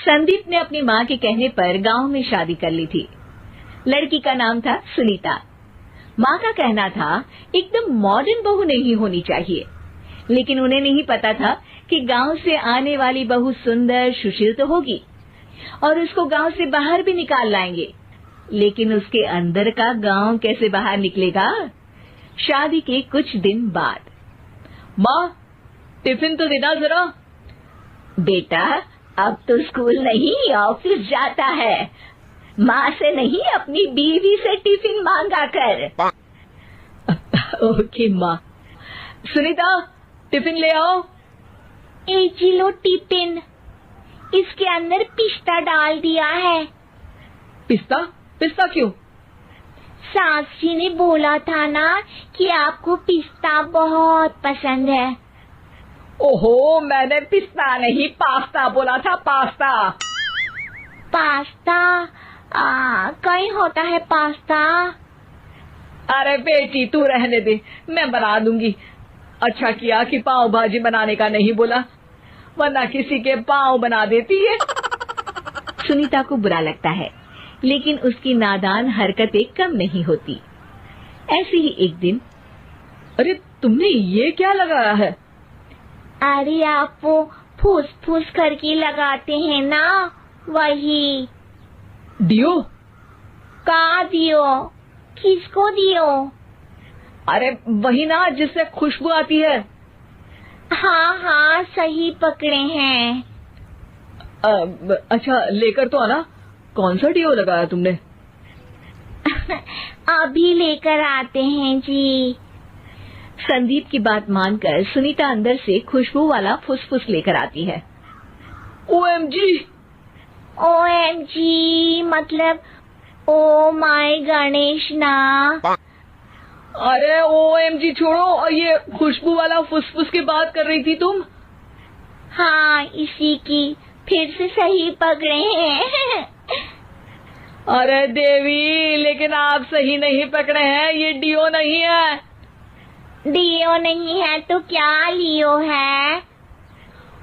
संदीप ने अपनी माँ के कहने पर गांव में शादी कर ली थी। लड़की का नाम था सुनीता। माँ का कहना था एकदम मॉडर्न बहू नहीं होनी चाहिए, लेकिन उन्हें नहीं पता था कि गांव से आने वाली बहू सुंदर सुशील तो होगी और उसको गांव से बाहर भी निकाल लाएंगे, लेकिन उसके अंदर का गांव कैसे बाहर निकलेगा। शादी के कुछ दिन बाद, माँ टिफिन तो देना जरा। बेटा अब तो स्कूल नहीं ऑफिस जाता है, माँ से नहीं अपनी बीवी से टिफिन मांगा कर। ओके माँ। सुनीता टिफिन ले आओ। एक किलो टिफिन, इसके अंदर पिस्ता डाल दिया है। पिस्ता? पिस्ता क्यों? सास जी ने बोला था ना कि आपको पिस्ता बहुत पसंद है। ओहो, मैंने पिस्ता नहीं पास्ता बोला था, पास्ता। पास्ता? कहीं होता है पास्ता? अरे बेटी तू रहने दे, मैं बना दूंगी। अच्छा किया कि पाव भाजी बनाने का नहीं बोला, वरना किसी के पाव बना देती है। सुनीता को बुरा लगता है, लेकिन उसकी नादान हरकतें कम नहीं होती। ऐसे ही एक दिन, अरे तुमने ये क्या लगाया है? अरे आप वो फूस फूस करके लगाते हैं ना, वही। डियो? का दियो? किसको दियो? अरे वही ना जिससे खुशबू आती है। हाँ हाँ सही पकड़े हैं। अच्छा लेकर तो आना। कौन सा डियो लगाया तुमने? अभी लेकर आते हैं जी। संदीप की बात मानकर सुनीता अंदर से खुशबू वाला फुसफुस लेकर आती है। OMG! OMG मतलब ओ माय गणेश ना। अरे OMG छोड़ो, और ये खुशबू वाला फुसफुस की बात कर रही थी तुम? हाँ इसी की, फिर से सही पकड़े हैं। अरे देवी, लेकिन आप सही नहीं पकड़े हैं, ये डियो नहीं है। डियो नहीं है तो क्या लियो है?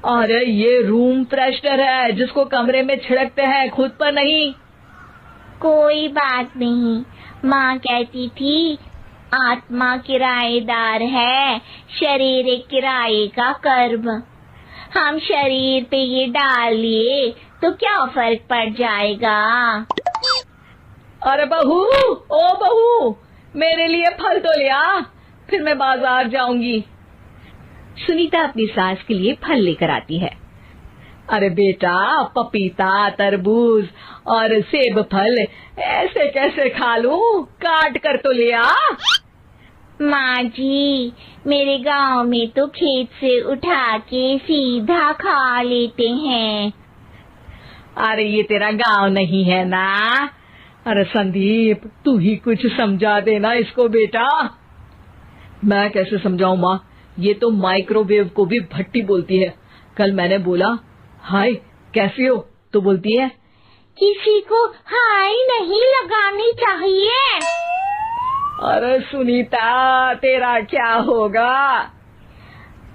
अरे ये रूम फ्रेशनर है, जिसको कमरे में छिड़कते हैं, खुद पर नहीं। कोई बात नहीं, माँ कहती थी आत्मा किराएदार है, शरीर एक किराए का कर्म। हम शरीर पे ये डाल लिए तो क्या फर्क पड़ जाएगा। अरे बहू, ओ बहू, मेरे लिए फल तो ले आ, फिर मैं बाजार जाऊंगी। सुनीता अपनी सास के लिए फल लेकर आती है। अरे बेटा, पपीता, तरबूज और सेब फल ऐसे कैसे खा लूं? काट कर तो ले आ। माँ जी, मेरे गांव में तो खेत से उठा के सीधा खा लेते हैं। अरे ये तेरा गांव नहीं है ना। अरे संदीप, तू ही कुछ समझा देना इसको बेटा। मैं कैसे समझाऊं माँ, ये तो माइक्रोवेव को भी भट्टी बोलती है। कल मैंने बोला हाय कैसी हो, तो बोलती है किसी को हाय नहीं लगानी चाहिए। अरे सुनीता, तेरा क्या होगा?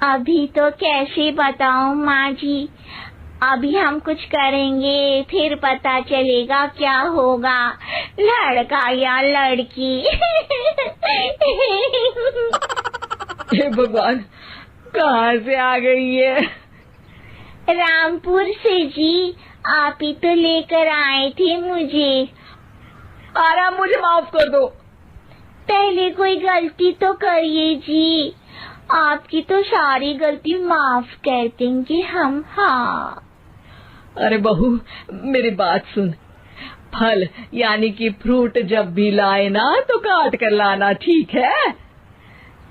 अभी तो कैसे बताऊं माँ जी, अभी हम कुछ करेंगे फिर पता चलेगा क्या होगा, लड़का या लड़की। हे भगवान, कहाँ से आ गई ये? रामपुर से जी, आप ही तो लेकर आए थे मुझे। अरे मुझे माफ कर दो। पहले कोई गलती तो करिए जी, आपकी तो सारी गलती माफ कर देंगे हम। हाँ अरे बहू, मेरी बात सुन। फल यानी कि फ्रूट जब भी लाए ना तो काट कर लाना, ठीक है?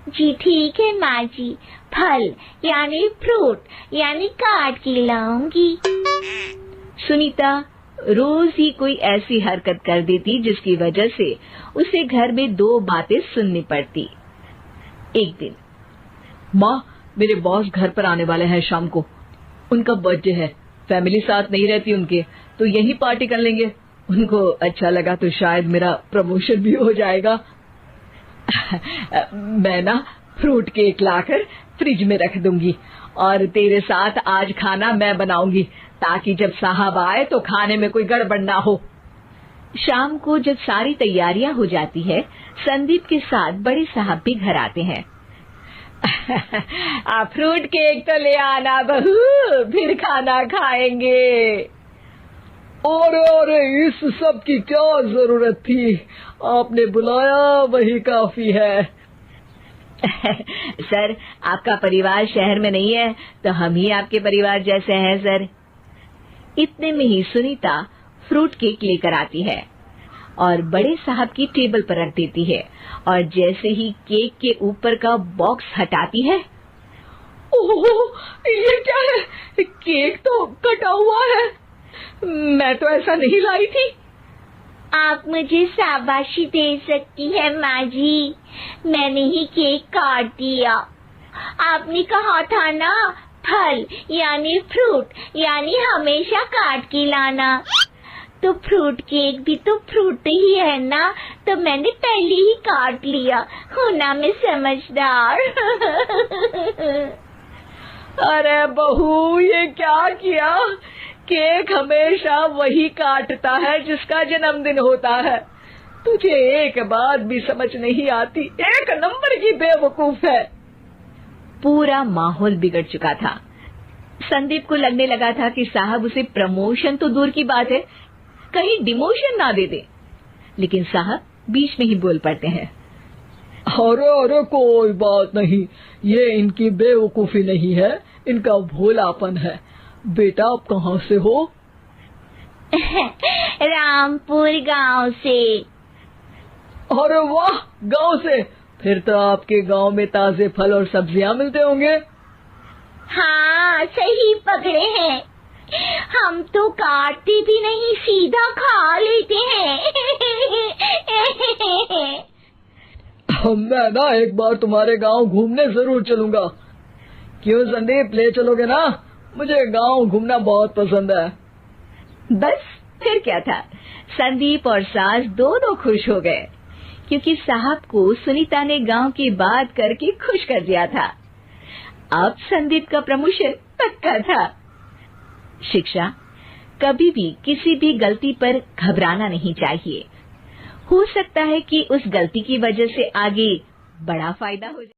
जी ठीक है माँ जी, फल यानी फ्रूट यानी काट के लाऊंगी। सुनीता रोज ही कोई ऐसी हरकत कर देती जिसकी वजह से उसे घर में दो बातें सुननी पड़ती। एक दिन, माँ, मेरे बॉस घर पर आने वाले हैं शाम को। उनका बर्थडे है, फैमिली साथ नहीं रहती उनके, तो यही पार्टी कर लेंगे। उनको अच्छा लगा तो शायद मेरा प्रमोशन भी हो जाएगा। मैं ना फ्रूट केक लाकर फ्रिज में रख दूंगी और तेरे साथ आज खाना मैं बनाऊंगी, ताकि जब साहब आए तो खाने में कोई गड़बड़ ना हो। शाम को जब सारी तैयारियां हो जाती है, संदीप के साथ बड़े साहब भी घर आते हैं। आप फ्रूट केक तो ले आना बहू, फिर खाना खाएंगे। अरे इस सब की क्या जरूरत थी, आपने बुलाया वही काफी है। सर, आपका परिवार शहर में नहीं है, तो हम ही आपके परिवार जैसे हैं सर। इतने में ही सुनीता फ्रूट केक लेकर आती है और बड़े साहब की टेबल पर रख देती है, और जैसे ही केक के ऊपर का बॉक्स हटाती है, ओह, ये क्या है? केक तो कटा हुआ है, मैं तो ऐसा नहीं लाई थी। आप मुझे शाबाशी दे सकती है माँ जी, मैंने ही केक काट दिया। आपने कहा था ना, फल यानी फ्रूट यानी हमेशा काट के लाना, तो फ्रूट केक भी तो फ्रूट ही है ना, तो मैंने पहले ही काट लिया। हूँ ना मैं समझदार। अरे बहू, ये क्या किया? केक हमेशा वही काटता है जिसका जन्मदिन होता है। तुझे एक बात भी समझ नहीं आती, एक नंबर की बेवकूफ है। पूरा माहौल बिगड़ चुका था। संदीप को लगने लगा था कि साहब उसे प्रमोशन तो दूर की बात है, कहीं डिमोशन ना दे दे, लेकिन साहब बीच में ही बोल पड़ते हैं। अरे कोई बात नहीं, ये इनकी बेवकूफी नहीं है, इनका भोलापन है। बेटा आप कहाँ से हो? रामपुर गांव से। अरे वाह, गांव से? फिर तो आपके गांव में ताजे फल और सब्जियां मिलते होंगे। हाँ, सही पकड़े हैं। हम तो काटते भी नहीं, सीधा खा लेते हैं। मैं ना एक बार तुम्हारे गांव घूमने जरूर चलूंगा। क्यों संदीप, ले चलोगे ना? मुझे गांव घूमना बहुत पसंद है। बस फिर क्या था, संदीप और सास दोनों खुश हो गए, क्योंकि साहब को सुनीता ने गांव की बात करके खुश कर दिया था। अब संदीप का प्रमोशन पक्का था। शिक्षा, कभी भी किसी भी गलती पर घबराना नहीं चाहिए। हो सकता है कि उस गलती की वजह से आगे बड़ा फायदा हो जाए।